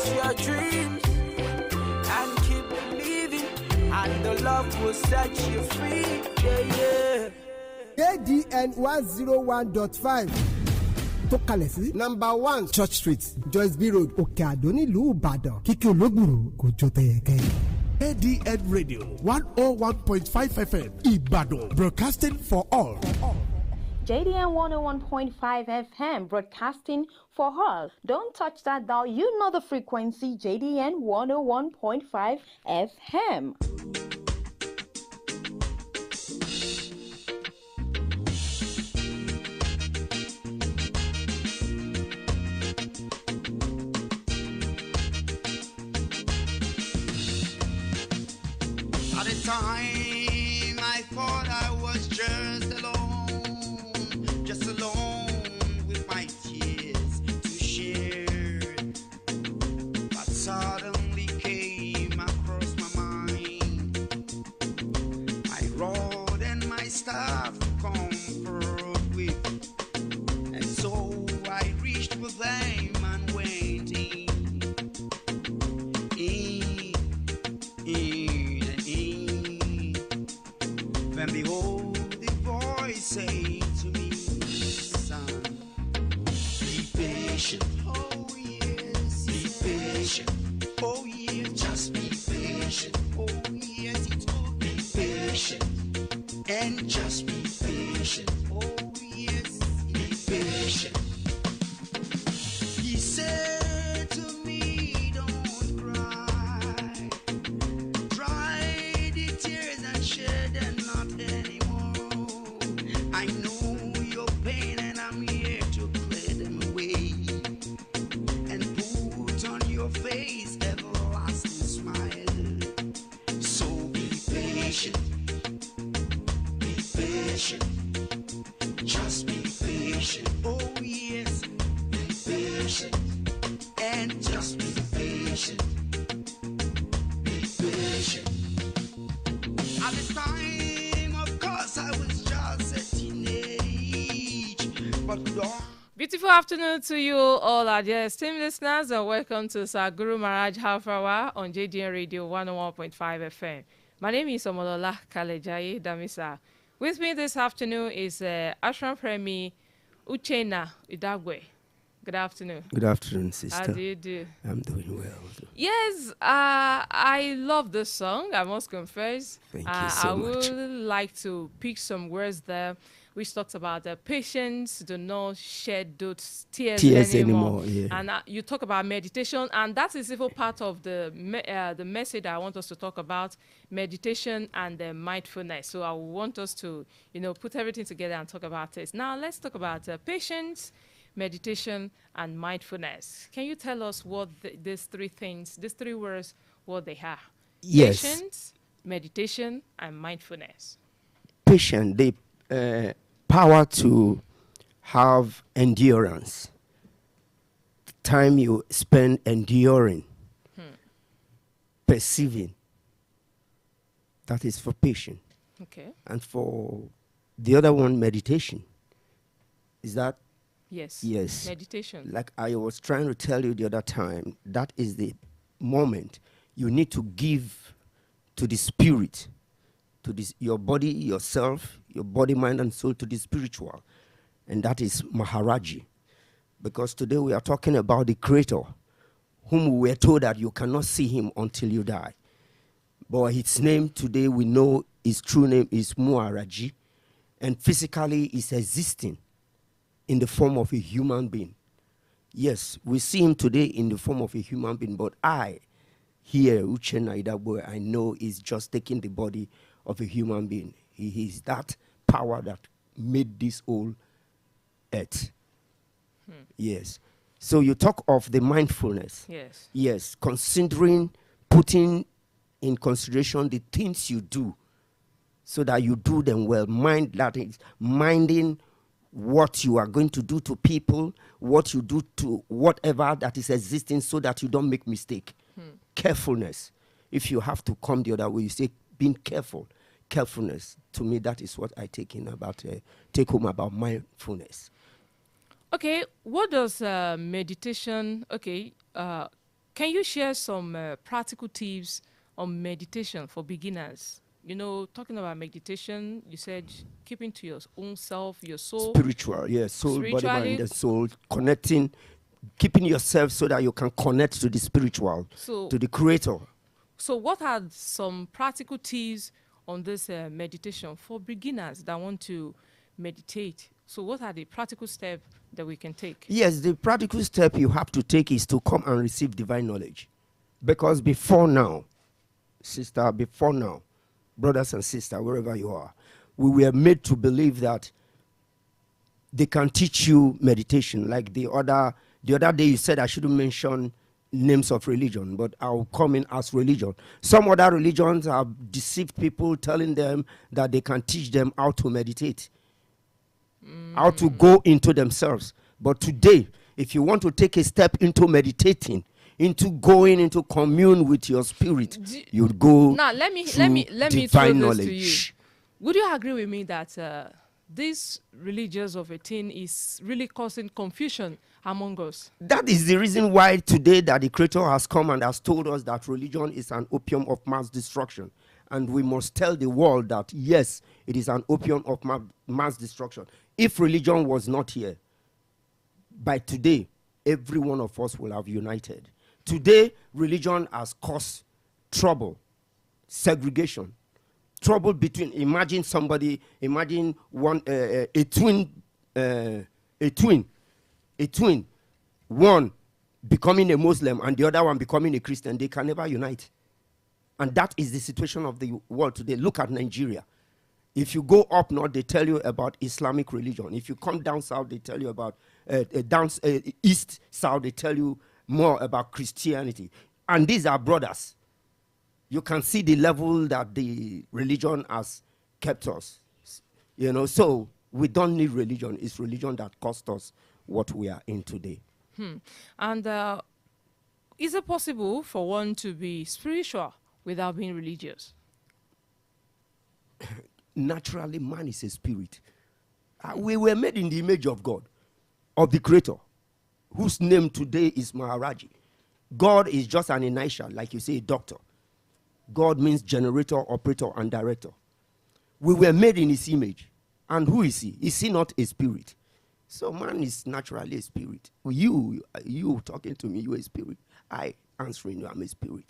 chase your dreams and keep believing, and the love will set you free. Yeah, yeah. ADN 101.5 tó kalẹ̀ sí number 1 Church Street, Joyce B Road, Òkè Àdó nílùú Ìbàdàn. Kíkí olóògbòrò kò jọ tẹ̀yẹ̀kẹ́. ADN Radio 101.5 FM Ibadan, broadcasting for all. JDN 101.5 FM, broadcasting for all. Don't touch that dial. You know the frequency, JDN 101.5 FM. At the time, I thought I was just alone with my tears to share. But suddenly came across my mind my rod and my staff to comfort with, and so I reached for them and went in. And behold, the voice saying to me, son, be patient. Oh yes, be patient. Oh yes, just be patient. Oh yes, he told me, be patient and just be patient. Oh yes, be patient. He said to me, don't cry, dry the tears and shed them not anymore. I know your pain and I'm here to clear them away and put on your face everlasting smile. So be patient, just be patient. Oh yes, be patient and just be patient, be patient. At this time, of course, I was just a teenage, but Beautiful afternoon to you all, our dear esteemed listeners, and welcome to Sir Guru Maharaj Half Hour on JDN Radio 101.5 FM. My name is Omolola Kalejaye Damisa. With me this afternoon is Ashram Premi Uchenna Idagwe. Good afternoon. Good afternoon, sister. How do you do? I'm doing well. Yes, I love this song, I must confess. Thank you so much. I would like to pick some words there which talks about patience, do not shed those tears anymore. Yeah. And you talk about meditation, and that is even part of the message I want us to talk about, meditation and mindfulness. So I want us to, put everything together and talk about this. Now let's talk about patience, meditation, and mindfulness. Can you tell us what these three words, what they are? Yes. Patience, meditation, and mindfulness. Patience, the power to have endurance. Time you spend enduring, perceiving. That is for patience. Okay. And for the other one, meditation. Is that? Yes. Yes. Meditation. Like I was trying to tell you the other time, that is the moment you need to give to the spirit, to this, your body, yourself, your body, mind, and soul, to the spiritual. And that is Maharaji. Because today we are talking about the Creator, whom we were told that you cannot see him until you die. But his name today, we know his true name is Maharaji, and physically is existing in the form of a human being. Yes, we see him today in the form of a human being, but I, here, Uchenna Idagwe, I know is just taking the body of a human being. He is that power that made this whole earth. Yes. So you talk of the mindfulness. Yes. Yes, considering, putting in consideration the things you do so that you do them well. Mind, that is minding what you are going to do to people, what you do to whatever that is existing, so that you don't make mistake. Carefulness. If you have to come the other way, you say being careful. Carefulness. To me, that is what I take home about mindfulness. Okay, what does meditation? Okay, Can you share some practical tips on meditation for beginners? You know, talking about meditation, you said keeping to your own self, your soul. Spiritual, yes. Soul, body, mind, and soul. Connecting, keeping yourself so that you can connect to the spiritual, to the creator. So what are some practical tips on this meditation for beginners that want to meditate? So what are the practical steps that we can take? Yes, the practical step you have to take is to come and receive divine knowledge. Because before now, sister, brothers and sisters, wherever you are, we were made to believe that they can teach you meditation. Like the other day you said I shouldn't mention names of religion, but I'll come in as religion. Some other religions have deceived people, telling them that they can teach them how to meditate, how to go into themselves. But today, if you want to take a step into meditating, into going into commune with your spirit, you go now. Let me divine throw knowledge. this to you. Would you agree with me that this religious of a thing is really causing confusion among us? That is the reason why today that the Creator has come and has told us that religion is an opium of mass destruction. And we must tell the world that, yes, it is an opium of mass destruction. If religion was not here, by today, every one of us will have united. Today, religion has caused trouble, segregation, trouble between, imagine one, a twin, one becoming a Muslim and the other one becoming a Christian. They can never unite. And that is the situation of the world today. Look at Nigeria. If you go up north, they tell you about Islamic religion. If you come down south, they tell you about, east, south, they tell you more about Christianity. And these are brothers. You can see the level that the religion has kept us. You know, so we don't need religion. It's religion that cost us what we are in today. And is it possible for one to be spiritual without being religious? Naturally, man is a spirit. We were made in the image of God, of the Creator, whose name today is Maharaj Ji. God is just an initial, like you say, a doctor. God means generator, operator, and director. We were made in his image. And who is he? Is he not a spirit? So man is naturally a spirit. You talking to me, you're a spirit. I answering you, I'm a spirit.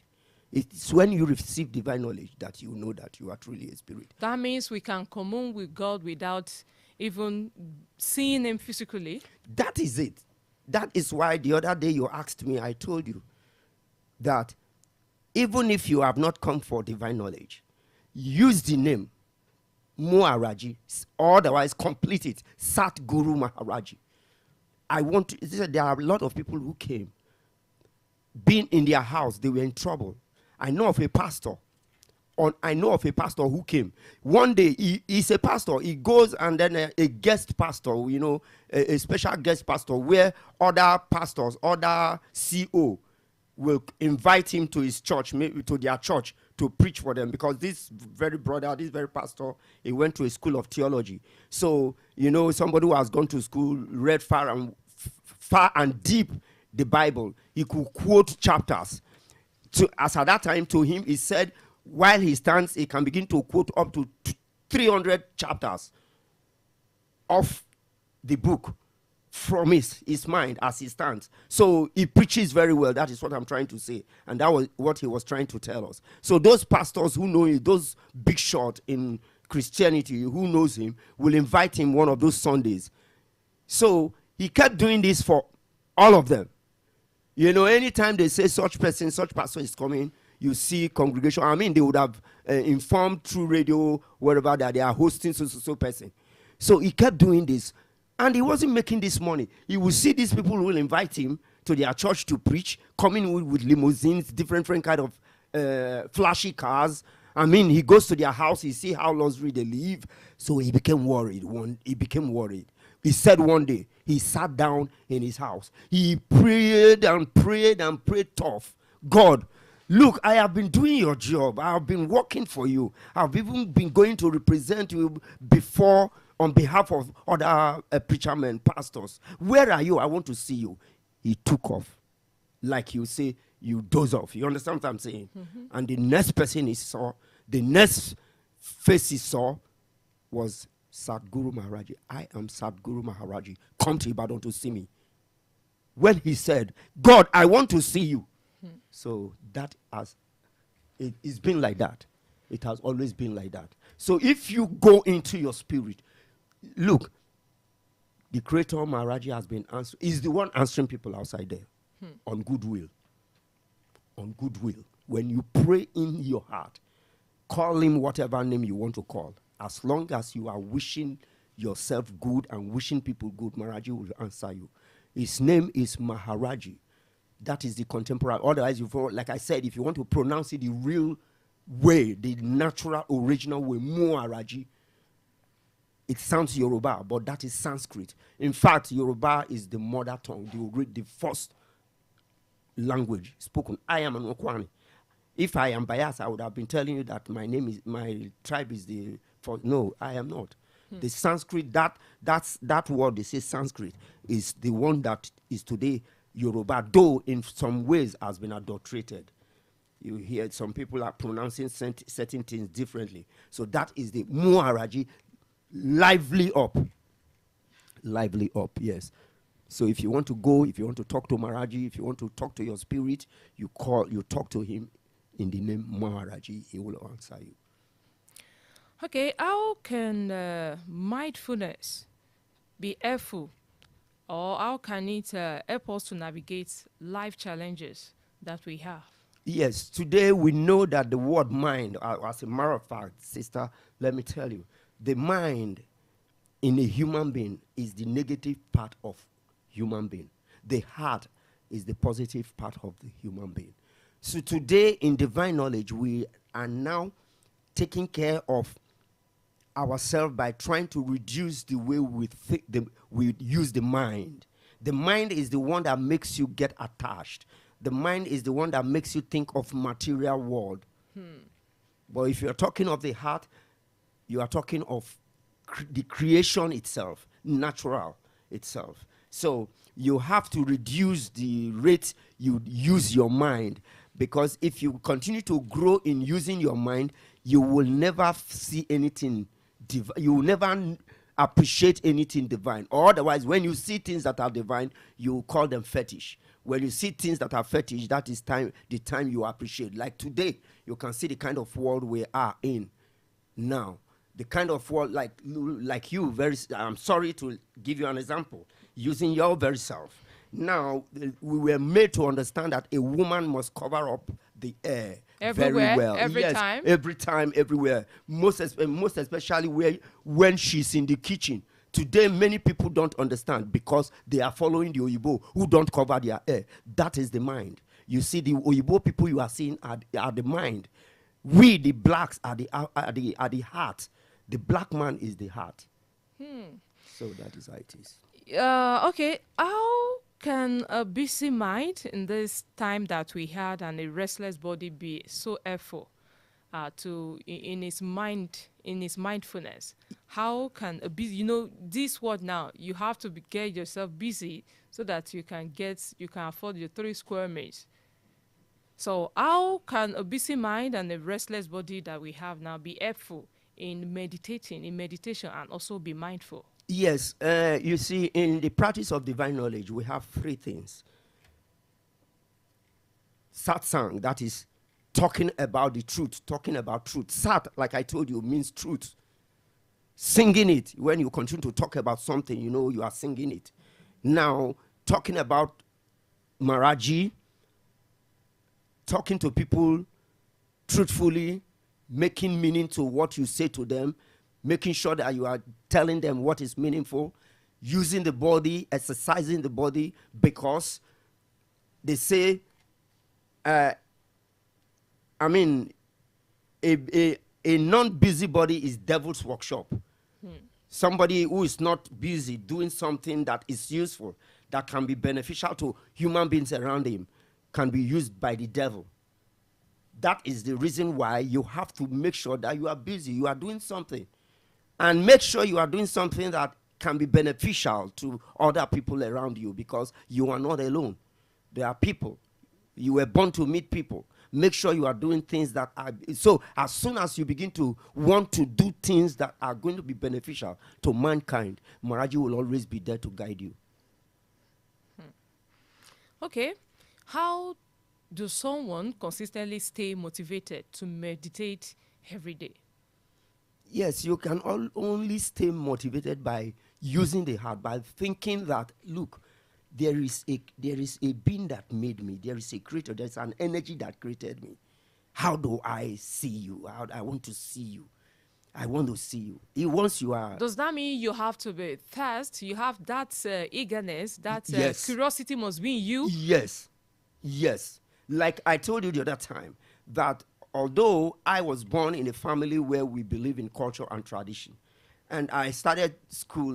It's when you receive divine knowledge that you know that you are truly a spirit. That means we can commune with God without even seeing him physically? That is it. That is why the other day you asked me, I told you that even if you have not come for divine knowledge, use the name Maharaj Ji, or otherwise complete it, Sat Guru Maharaj Ji. There are a lot of people who came, being in their house, they were in trouble. I know of a pastor who came. One day, he's a pastor. He goes and then a guest pastor, you know, a special guest pastor where other pastors, other CO will invite him to his church, maybe to their church, to preach for them. Because this very pastor, he went to a school of theology. So, you know, somebody who has gone to school, read far and deep the Bible, he could quote chapters. As at that time, to him, he said, while he stands, he can begin to quote up to 300 chapters of the book from his mind as he stands. So he preaches very well. That is what I'm trying to say. And that was what he was trying to tell us. So those pastors who know him, those big shot in Christianity who knows him, will invite him one of those Sundays. So he kept doing this for all of them. You know, anytime they say such pastor is coming, you see congregation. I mean, they would have informed through radio, wherever, that they are hosting so person. So he kept doing this. And he wasn't making this money. He would see these people who will invite him to their church to preach, coming with limousines, different kind of flashy cars. I mean, he goes to their house, he see how luxury they live. So he became worried. He said one day, he sat down in his house. He prayed and prayed and prayed tough. God, look, I have been doing your job. I have been working for you. I've even been going to represent you before on behalf of other preacher men, pastors. Where are you? I want to see you. He took off. Like you say, you doze off. You understand what I'm saying? And the next person he saw, the next face he saw was Guru Maharaj Ji. I am Guru Maharaj Ji. Come to Ibadan to see me. When he said, God, I want to see you. So that it's been like that. It has always been like that. So if you go into your spirit, look, the Creator Maharaji has been answering. He's the one answering people outside there on goodwill. On goodwill. When you pray in your heart, call him whatever name you want to call. As long as you are wishing yourself good and wishing people good, Maharaji will answer you. His name is Maharaji. That is the contemporary. Otherwise, like I said, if you want to pronounce it the real way, the natural, original way, Maharaji, it sounds Yoruba, but that is Sanskrit. In fact, Yoruba is the mother tongue, the first language spoken. I am an Okwani. If I am biased, I would have been telling you that my tribe is the first. No, I am not. The Sanskrit, that word they say Sanskrit is the one that is today Yoruba, though in some ways has been adulterated. You hear some people are pronouncing certain things differently. So that is the Maharaji. Lively up, yes. So if you want to go, if you want to talk to Maharaji, if you want to talk to your spirit, you talk to him in the name Maharaji. He will answer you. Okay, how can mindfulness be helpful, or how can it help us to navigate life challenges that we have? Yes, today we know that the word mind, as a matter of fact, sister, let me tell you, the mind in a human being is the negative part of human being. The heart is the positive part of the human being. So today in divine knowledge, we are now taking care of ourselves by trying to reduce the way we use the mind. The mind is the one that makes you get attached. The mind is the one that makes you think of material world. But if you're talking of the heart, you are talking of the creation itself, natural itself. So you have to reduce the rate you use your mind, because if you continue to grow in using your mind, you will never see anything you will never appreciate anything divine. Or otherwise, when you see things that are divine, you call them fetish. When you see things that are fetish, that is the time you appreciate. Like today, you can see the kind of world we are in now. The kind of world like you, I'm sorry to give you an example, using your very self. Now, we were made to understand that a woman must cover up the air everywhere, very well. Every time? Every time, everywhere. Most especially when she's in the kitchen. Today, many people don't understand because they are following the Oyibo who don't cover their hair. That is the mind. You see, the Oyibo people you are seeing are the mind. We, the blacks, are the heart. The black man is the heart. So that is how it is. Okay, how can a busy mind in this time that we had and a restless body be so helpful in his mindfulness? How can a busy, this word now, you have to get yourself busy so that you can afford your 3 square meters. So how can a busy mind and a restless body that we have now be helpful in meditation, and also be mindful? Yes, you see, in the practice of divine knowledge, we have 3 things. Satsang, that is talking about the truth, talking about truth. Sat, like I told you, means truth. Singing it, when you continue to talk about something, you are singing it. Now, talking about Maharaji, talking to people truthfully, making meaning to what you say to them, making sure that you are telling them what is meaningful, using the body, exercising the body, because they say, a non-busy body is devil's workshop. Somebody who is not busy doing something that is useful, that can be beneficial to human beings around him, can be used by the devil. That is the reason why you have to make sure that you are busy, you are doing something. And make sure you are doing something that can be beneficial to other people around you, because you are not alone. There are people You were born to meet people. Make sure you are doing things that are... So as soon as you begin to want to do things that are going to be beneficial to mankind, Maharaj Ji will always be there to guide you. Okay. How do someone consistently stay motivated to meditate every day? Yes, you can only stay motivated by using the heart, by thinking that, look, there is a being that made me. There is a creator. There's an energy that created me. How do I see you? I want to see you. I want to see you. Once you are... Does that mean you have to be thirst? You have that eagerness, that Yes. curiosity must be in you? Yes. Yes. Like I told you the other time, that although I was born in a family where we believe in culture and tradition, and I started school,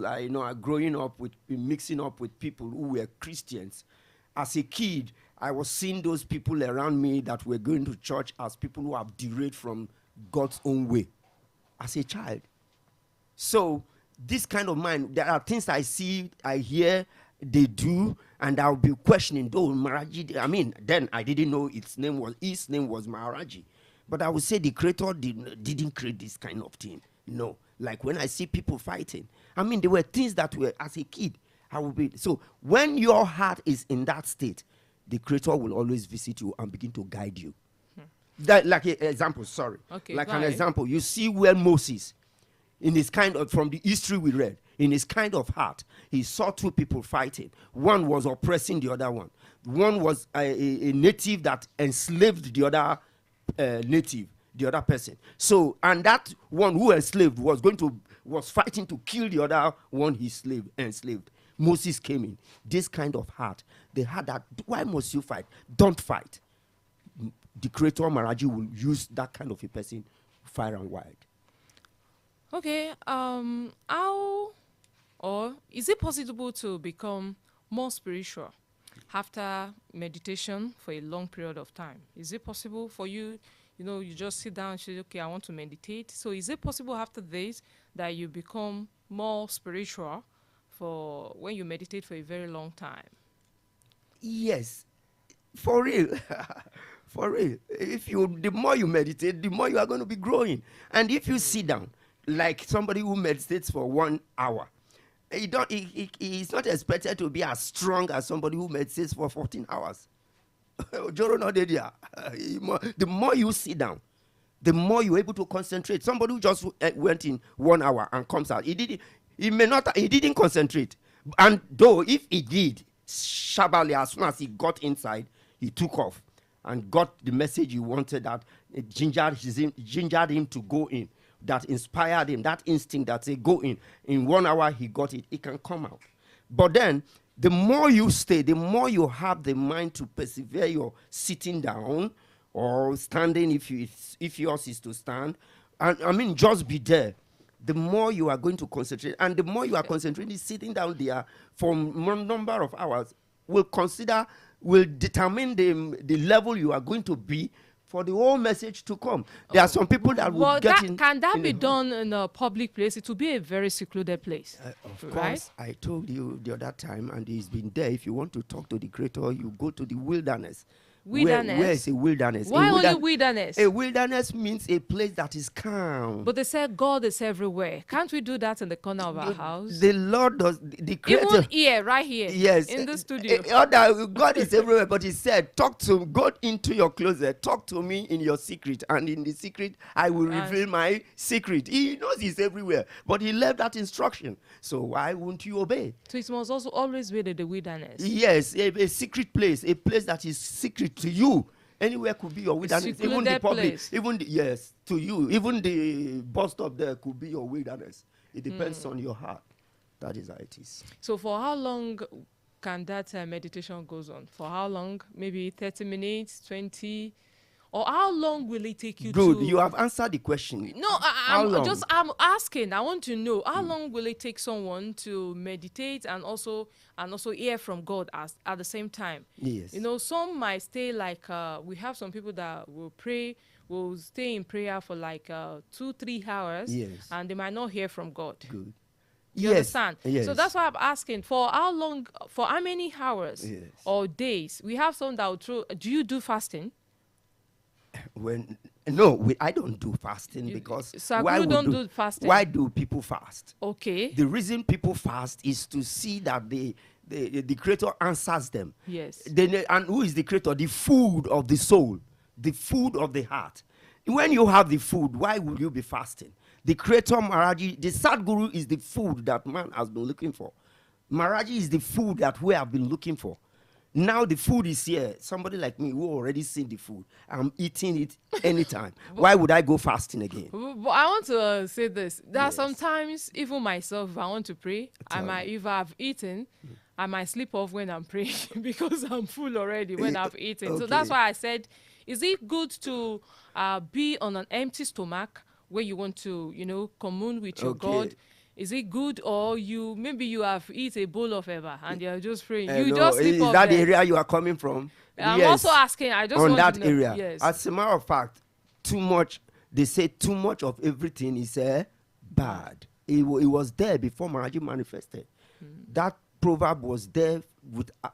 growing up with, mixing up with people who were Christians. As a kid, I was seeing those people around me that were going to church as people who have derailed from God's own way. As a child. So, this kind of mind, there are things I see, I hear, they do, and I'll be questioning, though Maharaj Ji, then I didn't know his name was Maharaj Ji. But I would say the creator didn't create this kind of thing. No. Like when I see people fighting, there were things that were, as a kid, I would be. So when your heart is in that state, the creator will always visit you and begin to guide you. That, like an example, sorry. Okay, like fine. an example, you see where Moses, in his kind of, from the history we read, in his kind of heart, he saw two people fighting. One was oppressing the other one. One was a native that enslaved the other native. The other person. So, and that one who enslaved was fighting to kill the other one he enslaved. Moses came in. This kind of heart. They had that. Why must you fight? Don't fight. The creator Maharaj Ji will use that kind of a person far and wide. Okay. Is it possible to become more spiritual after meditation for a long period of time? Is it possible for you? You just sit down and say, okay, I want to meditate. So is it possible after this that you become more spiritual for when you meditate for a very long time? Yes, for real. For real. The more you meditate, the more you are going to be growing. And if you sit down, like somebody who meditates for 1 hour, he's not expected to be as strong as somebody who meditates for 14 hours. The more you sit down, the more you're able to concentrate. Somebody who just went in 1 hour and comes out, he didn't concentrate. And though if he did, shabally, as soon as he got inside, he took off and got the message he wanted, that gingered him to go in, that inspired him, that instinct that said go in. In 1 hour he got it, it can come out. But then the more you stay, the more you have the mind to persevere your sitting down or standing if yours is to stand. And just be there. The more you are going to concentrate, and the more you are concentrating, sitting down there for a number of hours will determine the level you are going to be for the whole message to come. There are some people that will get in. Can that be done in a public place? It will be a very secluded place. Of right? course, I told you the other time, and he's been there. If you want to talk to the creator, you go to the wilderness. Wilderness? Where is a wilderness? Why only wilderness? A wilderness means a place that is calm. But they said God is everywhere. Can't we do that in the corner of our house? The Lord does, the creator. Even here, right here. Yes. In the studio. God is everywhere, but he said, go into your closet, talk to me in your secret, and in the secret, I will reveal my secret. He knows he's everywhere, but he left that instruction. So why won't you obey? So it must also always be the wilderness. Yes, a secret place, a place that is secret to you. Anywhere could be your wilderness. Even the public, place. to you. Even the bus stop there could be your wilderness. It depends on your heart. That is how it is. So for how long can that meditation goes on? For how long? Maybe 30 minutes, 20? Or how long will it take you to... Good, you have answered the question. No, I'm asking. I want to know how long will it take someone to meditate and also hear from God at the same time? Yes. Some might stay like we have some people that will stay in prayer for like 2-3 hours, yes, and they might not hear from God. Good. You Yes, understand? yes. So that's why I'm asking, for how long, for how many hours Yes. or days? We have some that will throw. Do you do fasting? I don't do fasting because Saguru don't do fasting. Why do people fast? Okay. The reason people fast is to see that the Creator answers them. Yes. And who is the Creator? The food of the soul, the food of the heart. When you have the food, why would you be fasting? The Creator Maharaji, the Sadguru is the food that man has been looking for. Maharaji is the food that we have been looking for. Now the food is here. Somebody like me who already seen the food, I'm eating it anytime. Why would I go fasting again? But I want to say this. That Yes. sometimes, even myself, if I want to pray, I might, if I've eaten, I might sleep off when I'm praying because I'm full already when I've eaten. So that's Okay. why I said, is it good to be on an empty stomach where you want to, commune with your Okay. God? Is it good, or maybe you have eaten a bowl of eba and you're just praying? You No, just sleep is off that the there. area you are coming from? I'm Yes. also asking. I just On want that to know. area. Yes. As a matter of fact, too much. They say too much of everything is bad. It was there before Maharaji manifested. That proverb was there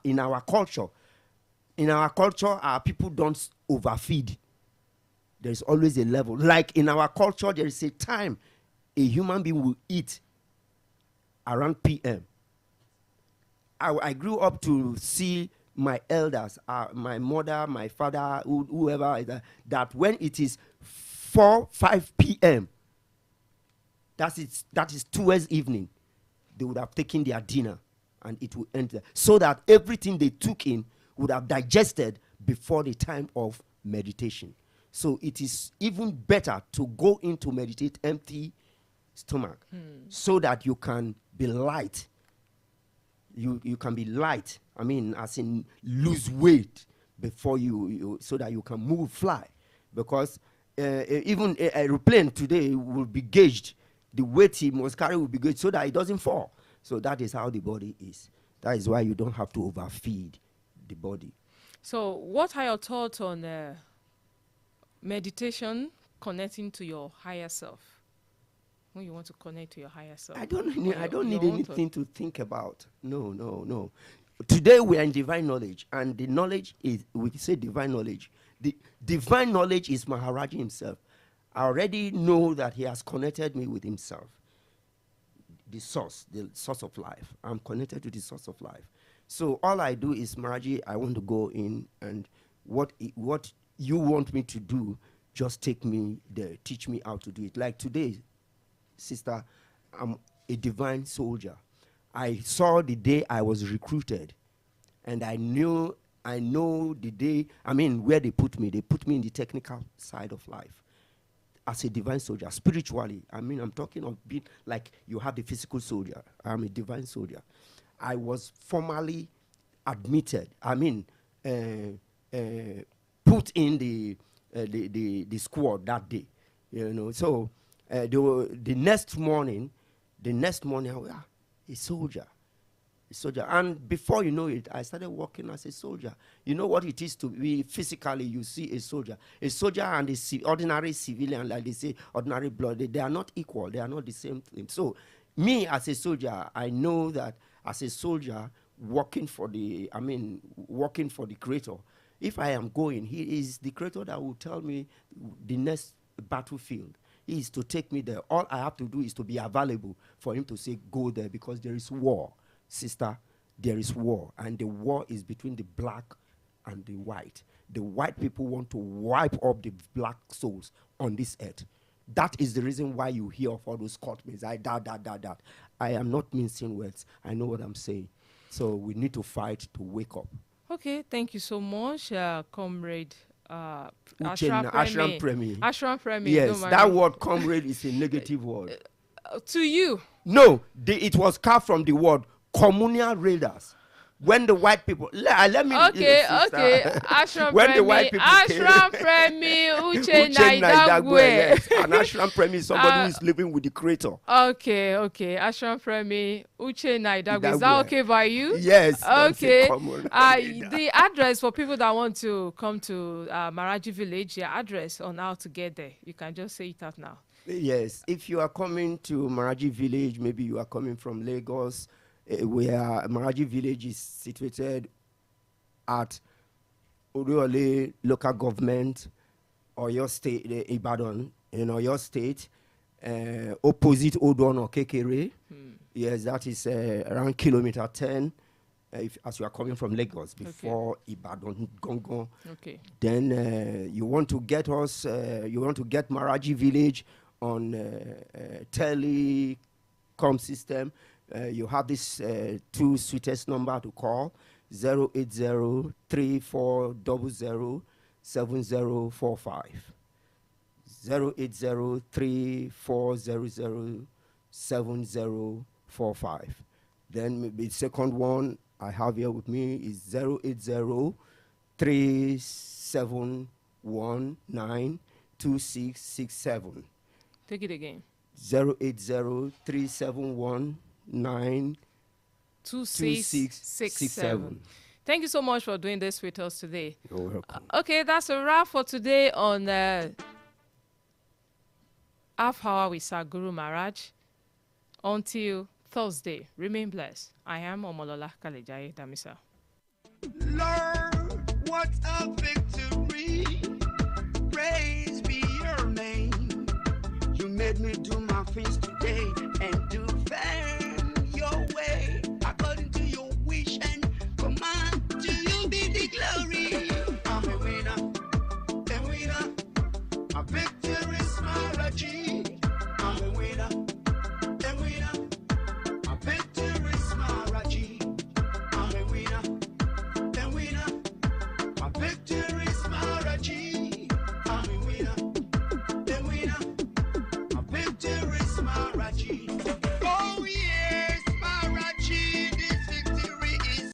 in our culture. In our culture, our people don't overfeed. There is always a level. Like in our culture, there is a time a human being will eat around PM. I grew up to see my elders, my mother, my father, whoever, that when it is 4-5 p.m., that is towards evening, they would have taken their dinner and it would enter, so that everything they took in would have digested before the time of meditation. So it is even better to go into meditate empty stomach, so that you can be light. You can be light. I mean, as in lose weight before you so that you can move, fly. Because even an aeroplane today will be gauged. The weight he must carry will be gauged so that it doesn't fall. So that is how the body is. That is why you don't have to overfeed the body. So what are your thoughts on meditation connecting to your higher self? When you want to connect to your higher self, I don't need your own anything to think about. No. Today we are in divine knowledge, and the knowledge is, we say divine knowledge. The divine knowledge is Maharaji himself. I already know that he has connected me with himself. The source of life. I'm connected to the source of life. So all I do is, Maharaji, I want to go in, and what you want me to do, just take me there, teach me how to do it. Like today, sister, I'm a divine soldier. I saw the day I was recruited, and I know the day, where they put me. They put me in the technical side of life as a divine soldier, spiritually. I'm talking of being like you have the physical soldier. I'm a divine soldier. I was formally admitted, put in the squad that day. So the next morning, I was a soldier. And before you know it, I started working as a soldier. You know what it is to be physically, you see a soldier. A soldier and the ordinary civilian, like they say, ordinary blood, they are not equal. They are not the same thing. So me as a soldier, I know that as a soldier, working for the Creator, if I am going, he is the Creator that will tell me the next battlefield. He is to take me there. All I have to do is to be available for him to say, go there, because there is war. Sister, there is war, and the war is between the black and the white. The white people want to wipe up the black souls on this earth. That is the reason why you hear of all those courtmates. That. I am not mincing words. I know what I'm saying. So we need to fight to wake up. Okay, thank you so much, comrade. Ashram Premi. Ashram Premi. Yes, that word comrade is a negative word. To you. No, it was carved from the word communal raiders. When the white people let me okay Ashram when Premi, the white people Ashram Premi Uche Naidagwe. Yes, an Ashram Premi is somebody who is living with the Creator. Okay Ashram Premi Uche Naidagwe. Is that okay by you? Yes. Okay. The address for people that want to come to Maharaji village, your address on how to get there, you can just say it out now. Yes, if you are coming to Maraji village, maybe you are coming from Lagos, where Maraji village is situated at Oruole local government, or your state, Ibadan, your state, opposite Odon or Kekere. Yes, that is around kilometer 10. As you are coming from Lagos before Ibadan Gongon. Okay. Then you want to get us, you want to get Maraji village on telecom system. You have this two sweetest number to call, 080-3400-7045. 080-3400-7045. Then maybe the second one I have here with me is 080-3719-2667. Take it again. 080-371-2667. Thank you so much for doing this with us today. You're welcome. Okay, that's a wrap for today on Half Hour with Sir Guru Maharaj. Until Thursday, remain blessed. I am Omolola Kalejaye Damisa. Lord, what a victory. Praise be your name. You made me do my things